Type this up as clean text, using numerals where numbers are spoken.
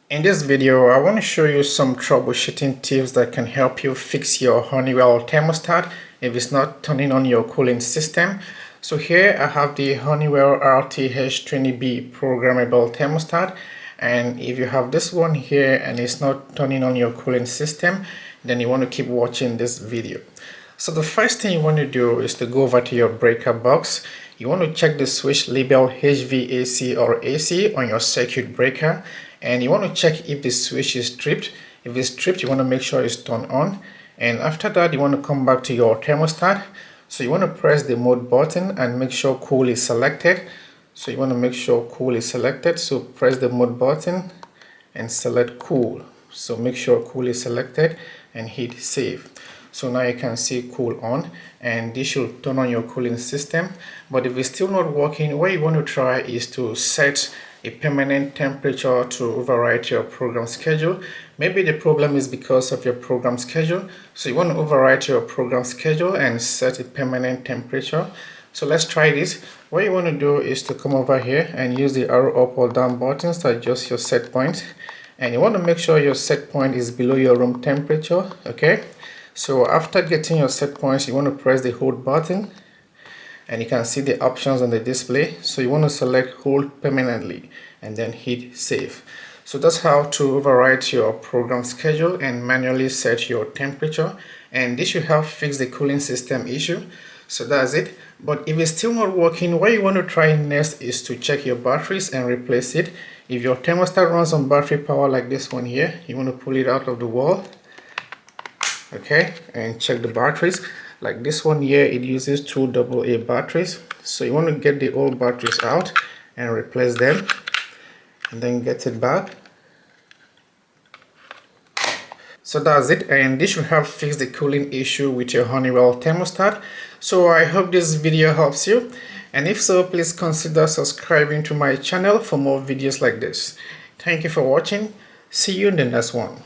In this video, I want to show you some troubleshooting tips that can help you fix your Honeywell thermostat if it's not turning on your cooling system. So here I have the Honeywell RTH20B programmable thermostat, and if you have this one here and it's not turning on your cooling system, then you want to keep watching this video. So the first thing you want to do is to go over to your breaker box. You want to check the switch labeled HVAC or AC on your circuit breaker, and you want to check if the switch is tripped. If it's tripped, you want to make sure it's turned on, and after that you want to come back to your thermostat. So you want to press the mode button and make sure cool is selected. So you want to make sure cool is selected, so press the mode button and select cool. So make sure cool is selected and hit save. So now you can see cool on, and this should turn on your cooling system. But if it's still not working, what you want to try is to set a permanent temperature to override your program schedule. Maybe the problem is because of your program schedule, so you want to override your program schedule and set a permanent temperature. So let's try this. What you want to do is to come over here and use the arrow up or down buttons to adjust your set point, and you want to make sure your set point is below your room temperature. Okay, so after getting your set points, you want to press the hold button, and you can see the options on the display. So you want to select hold permanently and then hit save. So that's how to override your program schedule and manually set your temperature, and this should help fix the cooling system issue. So that's it. But if it's still not working, what you want to try next is to check your batteries and replace it. If your thermostat runs on battery power like this one here, you want to pull it out of the wall, okay, and check the batteries. Like this one here, it uses two AA batteries, so you want to get the old batteries out and replace them, and then get it back. So that's it, and this should help fix the cooling issue with your Honeywell thermostat. So I hope this video helps you, and if so, please consider subscribing to my channel for more videos like this. Thank you for watching. See you in the next one.